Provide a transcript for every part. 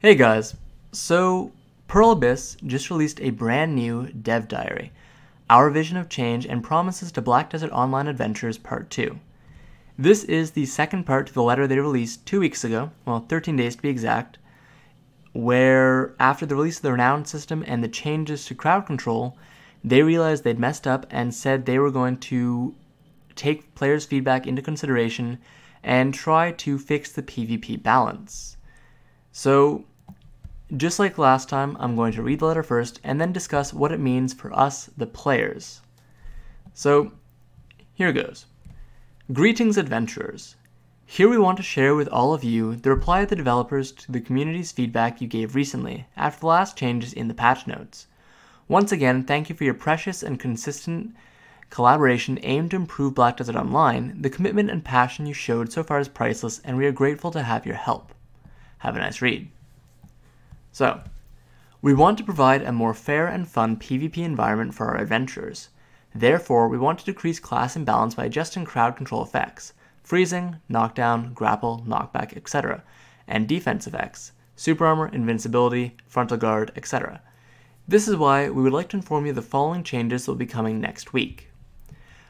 Hey guys, so Pearl Abyss just released a brand new dev diary, Our Vision of Change and Promises to Black Desert Online Adventures Part 2. This is the second part to the letter they released 2 weeks ago, well 13 days to be exact, where after the release of the renown system and the changes to crowd control, they realized they'd messed up and said they were going to take players' feedback into consideration and try to fix the PvP balance. So, just like last time, I'm going to read the letter first and then discuss what it means for us, the players. So, here goes. Greetings, adventurers. Here we want to share with all of you the reply of the developers to the community's feedback you gave recently after the last changes in the patch notes. Once again, thank you for your precious and consistent collaboration aimed to improve Black Desert Online. The commitment and passion you showed so far is priceless, and we are grateful to have your help. Have a nice read. So, we want to provide a more fair and fun PvP environment for our adventurers. Therefore, we want to decrease class imbalance by adjusting crowd control effects, freezing, knockdown, grapple, knockback, etc., and defense effects, super armor, invincibility, frontal guard, etc. This is why we would like to inform you of the following changes that will be coming next week.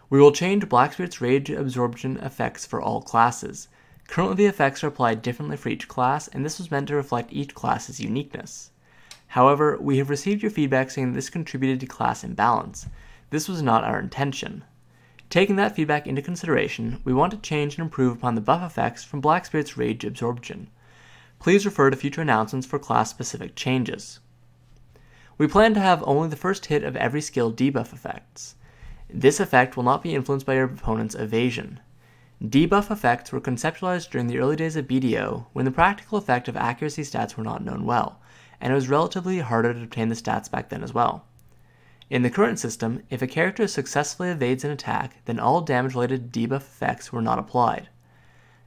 We will change Blackspirit's rage absorption effects for all classes. Currently, the effects are applied differently for each class, and this was meant to reflect each class's uniqueness. However, we have received your feedback saying this contributed to class imbalance. This was not our intention. Taking that feedback into consideration, we want to change and improve upon the buff effects from Blackspirit's rage absorption. Please refer to future announcements for class-specific changes. We plan to have only the first hit of every skill debuff effects. This effect will not be influenced by your opponent's evasion. Debuff effects were conceptualized during the early days of BDO when the practical effect of accuracy stats were not known well, and it was relatively harder to obtain the stats back then as well. In the current system, if a character successfully evades an attack, then all damage-related debuff effects were not applied.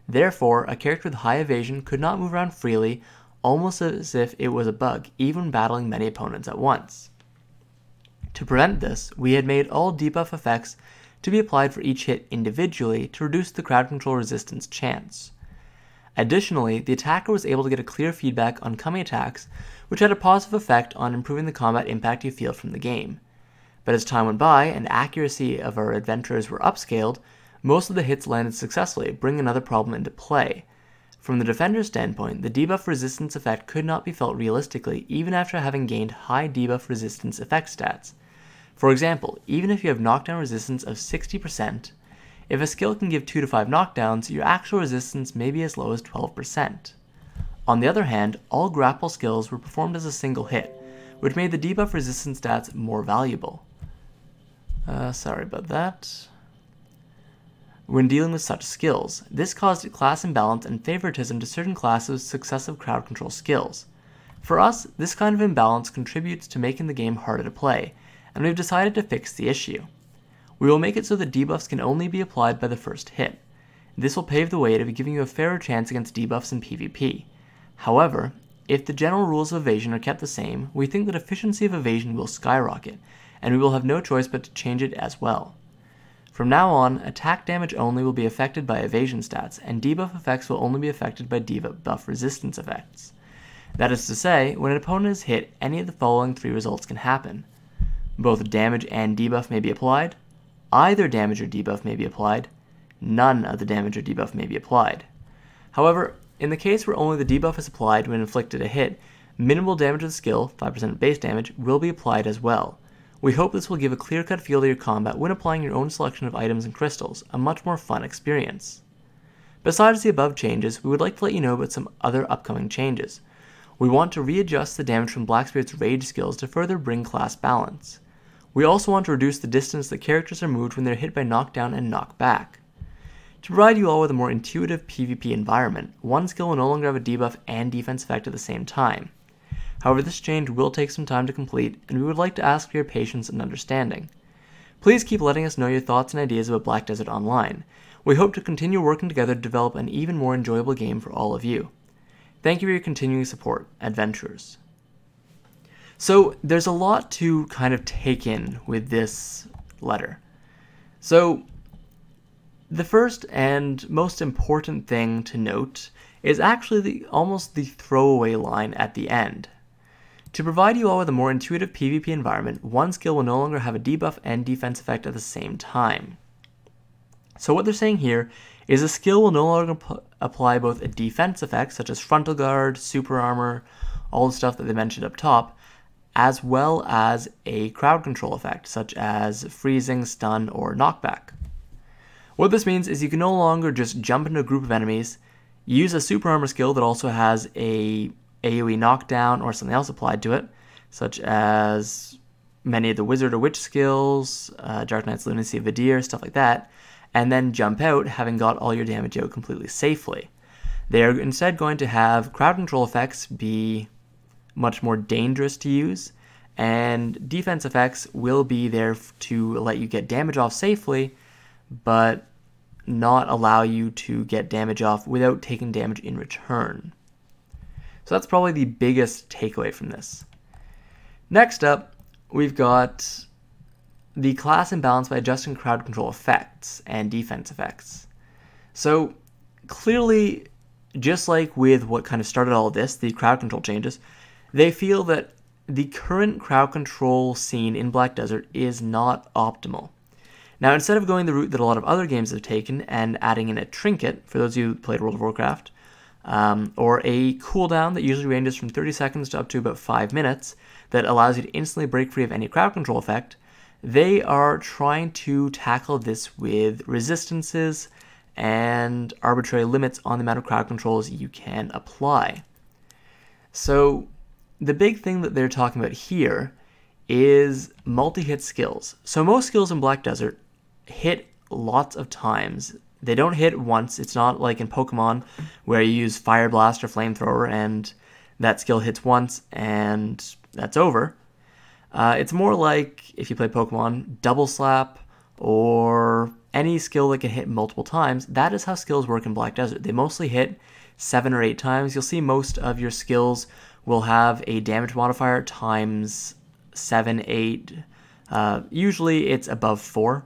Therefore, a character with high evasion could not move around freely, almost as if it was a bug, even battling many opponents at once. To prevent this, we had made all debuff effects to be applied for each hit individually to reduce the crowd control resistance chance. Additionally, the attacker was able to get a clear feedback on coming attacks, which had a positive effect on improving the combat impact you feel from the game. But as time went by and accuracy of our adventurers were upscaled, most of the hits landed successfully, bringing another problem into play. From the defender's standpoint, the debuff resistance effect could not be felt realistically even after having gained high debuff resistance effect stats. For example, even if you have knockdown resistance of 60%, if a skill can give 2 to 5 knockdowns, your actual resistance may be as low as 12%. On the other hand, all grapple skills were performed as a single hit, which made the debuff resistance stats more valuable. Sorry about that. When dealing with such skills, this caused class imbalance and favoritism to certain classes with successive crowd control skills. For us, this kind of imbalance contributes to making the game harder to play, and we've decided to fix the issue. We will make it so that debuffs can only be applied by the first hit. This will pave the way to giving you a fairer chance against debuffs in PvP. However, if the general rules of evasion are kept the same, we think that efficiency of evasion will skyrocket, and we will have no choice but to change it as well. From now on, attack damage only will be affected by evasion stats, and debuff effects will only be affected by debuff resistance effects. That is to say, when an opponent is hit, any of the following 3 results can happen. Both damage and debuff may be applied, either damage or debuff may be applied, none of the damage or debuff may be applied. However, in the case where only the debuff is applied when inflicted a hit, minimal damage of the skill, 5% base damage, will be applied as well. We hope this will give a clear-cut feel to your combat when applying your own selection of items and crystals, a much more fun experience. Besides the above changes, we would like to let you know about some other upcoming changes. We want to readjust the damage from Blackspirit's rage skills to further bring class balance. We also want to reduce the distance that characters are moved when they're hit by knockdown and knockback. To provide you all with a more intuitive PvP environment, one skill will no longer have a debuff and defense effect at the same time. However, this change will take some time to complete, and we would like to ask for your patience and understanding. Please keep letting us know your thoughts and ideas about Black Desert Online. We hope to continue working together to develop an even more enjoyable game for all of you. Thank you for your continuing support, adventurers. So there's a lot to kind of take in with this letter. So the first and most important thing to note is actually almost the throwaway line at the end. To provide you all with a more intuitive PvP environment, one skill will no longer have a debuff and defense effect at the same time. So what they're saying here is a skill will no longer apply both a defense effect, such as frontal guard, super armor, all the stuff that they mentioned up top, as well as a crowd control effect, such as freezing, stun, or knockback. What this means is you can no longer just jump into a group of enemies, use a super armor skill that also has a AoE knockdown or something else applied to it, such as many of the wizard or witch skills, Dark Knight's Lunacy of Vidir, stuff like that, and then jump out having got all your damage out completely safely. They are instead going to have crowd control effects be much more dangerous to use, and defense effects will be there to let you get damage off safely, but not allow you to get damage off without taking damage in return. So that's probably the biggest takeaway from this. Next up, we've got the class imbalance by adjusting crowd control effects and defense effects. So clearly, just like with what kind of started all of this, the crowd control changes, they feel that the current crowd control scene in Black Desert is not optimal. Now, instead of going the route that a lot of other games have taken and adding in a trinket, for those of you who played World of Warcraft, or a cooldown that usually ranges from 30 seconds to up to about 5 minutes that allows you to instantly break free of any crowd control effect, they are trying to tackle this with resistances and arbitrary limits on the amount of crowd controls you can apply. So the big thing that they're talking about here is multi-hit skills. So most skills in Black Desert hit lots of times. They don't hit once. It's not like in Pokemon where you use Fire Blast or Flamethrower and that skill hits once and that's over. It's more like, if you play Pokemon, Double Slap or any skill that can hit multiple times. That is how skills work in Black Desert. They mostly hit 7 or 8 times. You'll see most of your skills will have a damage modifier times 7, 8. Usually it's above 4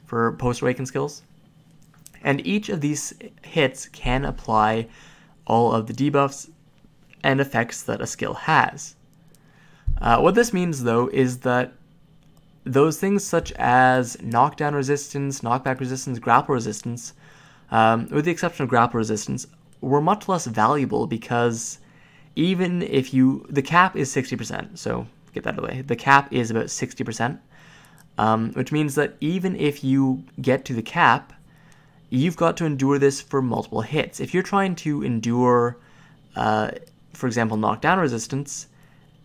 for post-awaken skills. And each of these hits can apply all of the debuffs and effects that a skill has. What this means, though, is that those things such as knockdown resistance, knockback resistance, grapple resistance, with the exception of grapple resistance, were much less valuable because even if the cap is 60%, so get that out of the way. The cap is about 60%, which means that even if you get to the cap, you've got to endure this for multiple hits. If you're trying to endure, for example, knockdown resistance,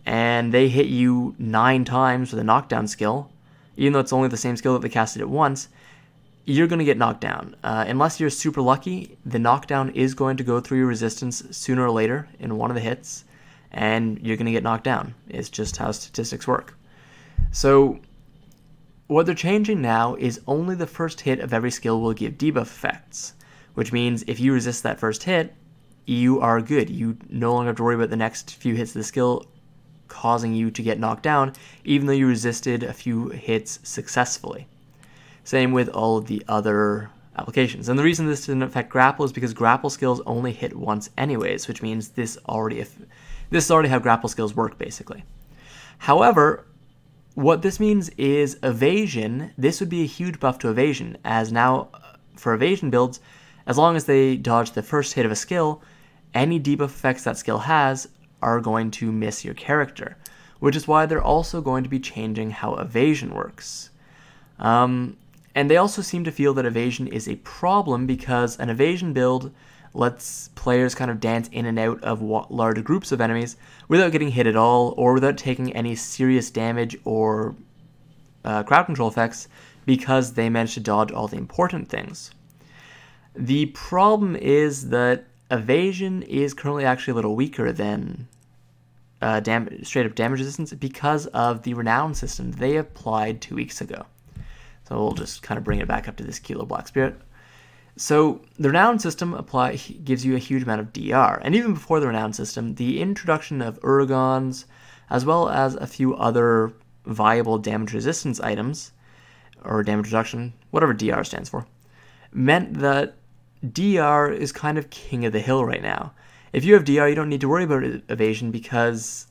and they hit you 9 times with a knockdown skill, even though it's only the same skill that they casted at once, you're going to get knocked down. Unless you're super lucky, the knockdown is going to go through your resistance sooner or later in one of the hits, and you're going to get knocked down. It's just how statistics work. So what they're changing now is only the first hit of every skill will give debuff effects, which means if you resist that first hit, you are good. You no longer have to worry about the next few hits of the skill causing you to get knocked down, even though you resisted a few hits successfully. Same with all of the other applications. And the reason this didn't affect grapple is because grapple skills only hit once anyways, which means this is already how grapple skills work, basically. However, what this means is evasion. This would be a huge buff to evasion, as now for evasion builds, as long as they dodge the first hit of a skill, any debuff effects that skill has are going to miss your character, which is why they're also going to be changing how evasion works. And they also seem to feel that evasion is a problem because an evasion build lets players kind of dance in and out of large groups of enemies without getting hit at all or without taking any serious damage or crowd control effects because they managed to dodge all the important things. The problem is that evasion is currently actually a little weaker than straight up damage resistance because of the renown system they applied 2 weeks ago. So we'll just kind of bring it back up to this Kilo Black Spirit. So the renown system gives you a huge amount of DR, and even before the renown system, the introduction of Urgons, as well as a few other viable damage resistance items, or damage reduction, whatever DR stands for, meant that DR is kind of king of the hill right now. If you have DR, you don't need to worry about evasion because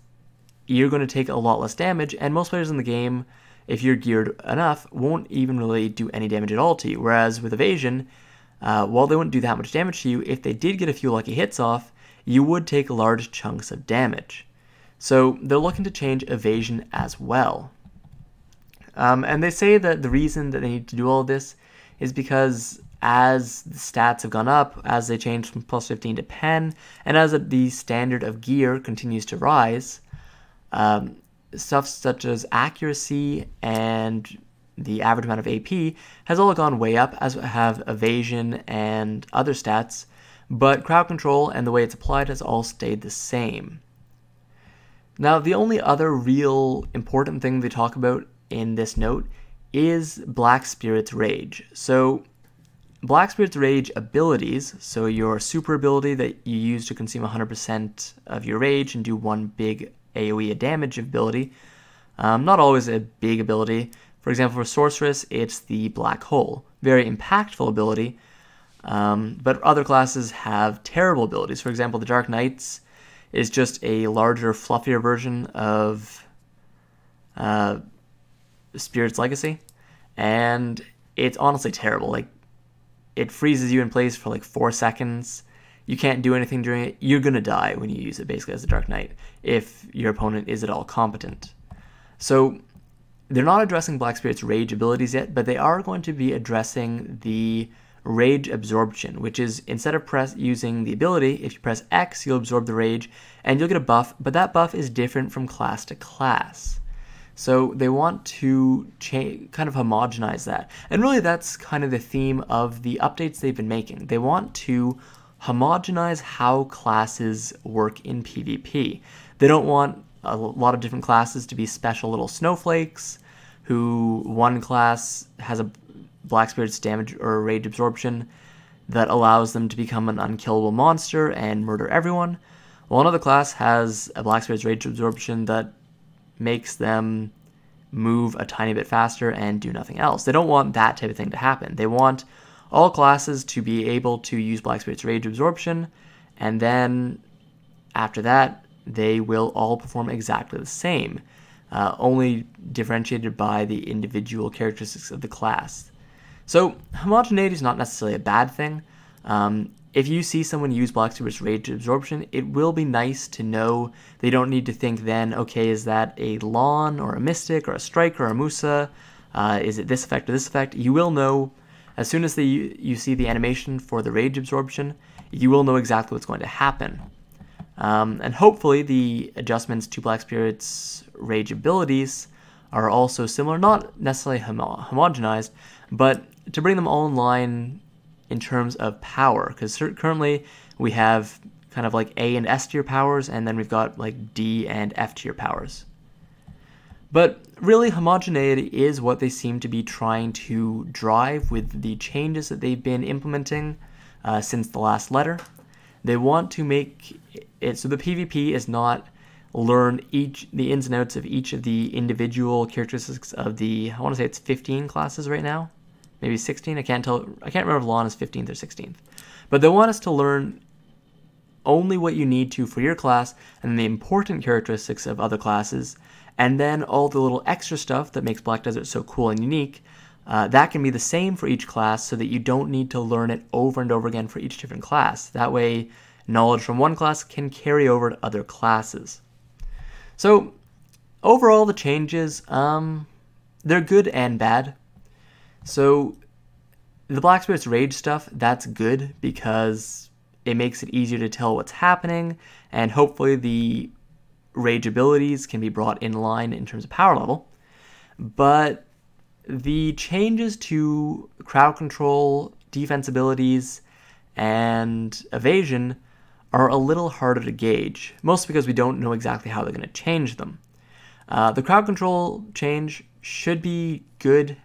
you're going to take a lot less damage, and most players in the game, if you're geared enough, won't even really do any damage at all to you. Whereas with evasion, while they wouldn't do that much damage to you, if they did get a few lucky hits off, you would take large chunks of damage. So they're looking to change evasion as well. And they say that the reason that they need to do all of this is because as the stats have gone up, as they change from plus 15 to pen, and as the standard of gear continues to rise, stuff such as accuracy and the average amount of AP has all gone way up, as have evasion and other stats, but crowd control and the way it's applied has all stayed the same. Now, the only other real important thing they talk about in this note is Black Spirit's Rage. So, Black Spirit's Rage abilities, so your super ability that you use to consume 100% of your rage and do one big AoE damage ability, not always a big ability. For example, for Sorceress, it's the Black Hole. Very impactful ability, but other classes have terrible abilities. For example, the Dark Knights is just a larger, fluffier version of Spirit's Legacy, and it's honestly terrible. Like, it freezes you in place for like 4 seconds. You can't do anything during it. You're going to die when you use it basically as a Dark Knight if your opponent is at all competent. So they're not addressing Black Spirit's Rage abilities yet, but they are going to be addressing the Rage Absorption, which is instead of using the ability, if you press X, you'll absorb the Rage and you'll get a buff, but that buff is different from class to class. So they want to kind of homogenize that. And really that's kind of the theme of the updates they've been making. They want to homogenize how classes work in PvP. They don't want a lot of different classes to be special little snowflakes who one class has a Black Spirit's damage or rage absorption that allows them to become an unkillable monster and murder everyone, while another class has a Black Spirit's rage absorption that makes them move a tiny bit faster and do nothing else. They don't want that type of thing to happen. They want all classes to be able to use Black Spirit's rage absorption, and then after that, they will all perform exactly the same, only differentiated by the individual characteristics of the class. So homogeneity is not necessarily a bad thing. If you see someone use Black Spirit's Rage Absorption, it will be nice to know they don't need to think then, okay, is that a Lon or a Mystic or a Strike or a Musa? Is it this effect or this effect? You will know as soon as you see the animation for the Rage Absorption, you will know exactly what's going to happen. And hopefully the adjustments to Black Spirit's Rage abilities are also similar, not necessarily homogenized, but to bring them all in line in terms of power, because currently we have kind of like A and S tier powers, and then we've got like D and F tier powers. But really, homogeneity is what they seem to be trying to drive with the changes that they've been implementing since the last letter. They want to make it so the PvP is not learn the ins and outs of each of the individual characteristics of the, I want to say it's 15 classes right now. Maybe 16, I can't remember if Lon is 15th or 16th. But they want us to learn only what you need to for your class, and then the important characteristics of other classes, and then all the little extra stuff that makes Black Desert so cool and unique, that can be the same for each class so that you don't need to learn it over and over again for each different class. That way, knowledge from one class can carry over to other classes. So, overall, the changes, they're good and bad. So, the Black Spirit's Rage stuff, that's good because it makes it easier to tell what's happening, and hopefully the rage abilities can be brought in line in terms of power level. But the changes to crowd control, defense abilities, and evasion are a little harder to gauge, mostly because we don't know exactly how they're going to change them. The crowd control change should be good.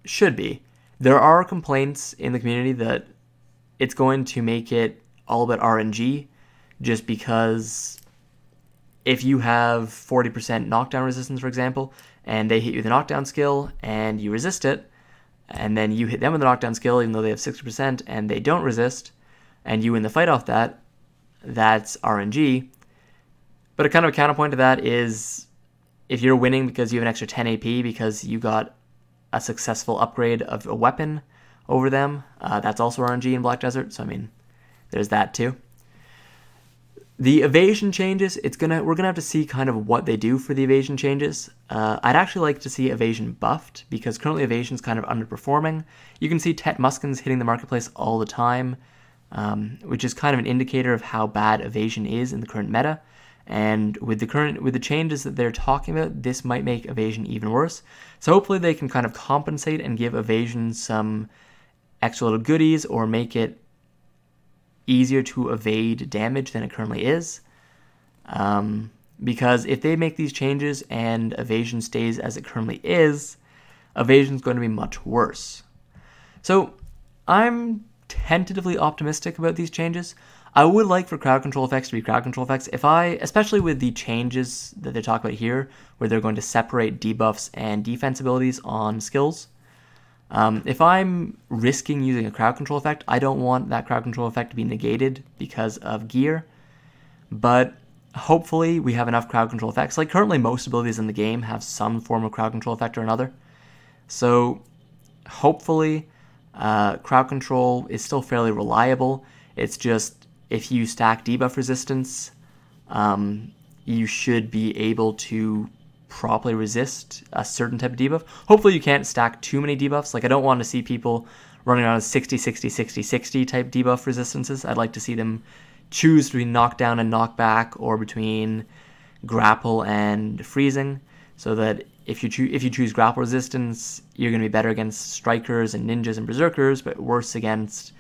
Should be. There are complaints in the community that it's going to make it all about RNG, just because if you have 40% knockdown resistance, for example, and they hit you with a knockdown skill and you resist it, and then you hit them with a knockdown skill even though they have 60% and they don't resist, and you win the fight off that, that's RNG. But a kind of a counterpoint to that is if you're winning because you have an extra 10 AP because you got a successful upgrade of a weapon over them, that's also RNG in Black Desert, so I mean, there's that too. The evasion changes, we're gonna have to see kind of what they do for the evasion changes. I'd actually like to see evasion buffed because currently evasion's kind of underperforming. You can see Tet Muskins hitting the marketplace all the time, which is kind of an indicator of how bad evasion is in the current meta. And with the changes that they're talking about, this might make evasion even worse. So hopefully they can kind of compensate and give evasion some extra little goodies or make it easier to evade damage than it currently is. Because if they make these changes and evasion stays as it currently is, evasion is going to be much worse. So I'm tentatively optimistic about these changes. I would like for crowd control effects to be crowd control effects. Especially with the changes that they talk about here, where they're going to separate debuffs and defense abilities on skills. If I'm risking using a crowd control effect, I don't want that crowd control effect to be negated because of gear. But hopefully we have enough crowd control effects. Like currently most abilities in the game have some form of crowd control effect or another. So hopefully crowd control is still fairly reliable. It's just if you stack debuff resistance, you should be able to properly resist a certain type of debuff. Hopefully you can't stack too many debuffs. Like I don't want to see people running around 60, 60, 60, 60 type debuff resistances. I'd like to see them choose between knockdown and knockback or between grapple and freezing, so that if you choose grapple resistance, you're going to be better against strikers and ninjas and berserkers, but worse against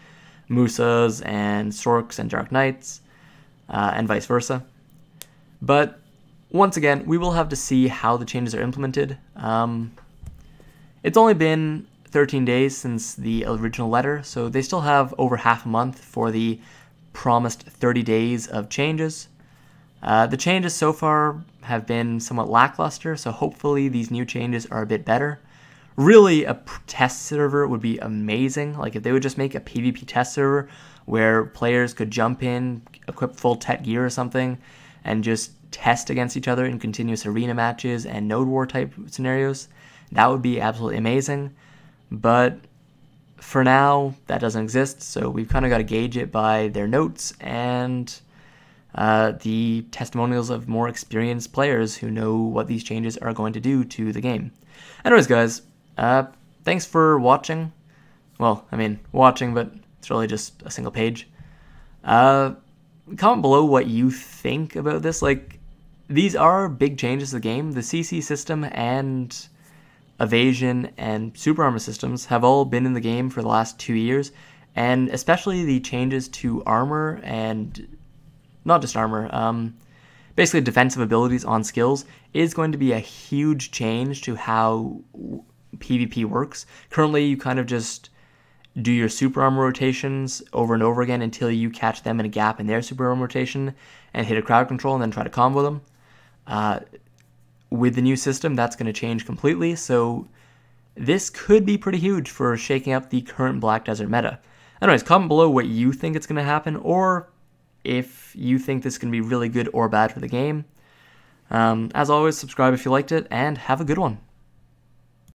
Musas and Sorks and Dark Knights, and vice versa. But once again, we will have to see how the changes are implemented. It's only been 13 days since the original letter, so they still have over half a month for the promised 30 days of changes. The changes so far have been somewhat lackluster, so hopefully these new changes are a bit better. Really, a test server would be amazing. Like if they would just make a PvP test server where players could jump in, equip full Tet gear or something, and just test against each other in continuous arena matches and node war type scenarios, that would be absolutely amazing. But for now, that doesn't exist, so we've kind of got to gauge it by their notes and the testimonials of more experienced players who know what these changes are going to do to the game. Anyways, guys, thanks for watching. Well, I mean, watching, but it's really just a single page. Comment below what you think about this. Like, these are big changes to the game. The CC system and evasion and super armor systems have all been in the game for the last 2 years, and especially the changes to armor and not just armor, basically defensive abilities on skills is going to be a huge change to how PvP works. Currently, you kind of just do your super armor rotations over and over again until you catch them in a gap in their super armor rotation and hit a crowd control and then try to combo them. With the new system, that's going to change completely, so this could be pretty huge for shaking up the current Black Desert meta. Anyways, comment below what you think it's going to happen, or if you think this is going to be really good or bad for the game. As always, subscribe if you liked it, and have a good one.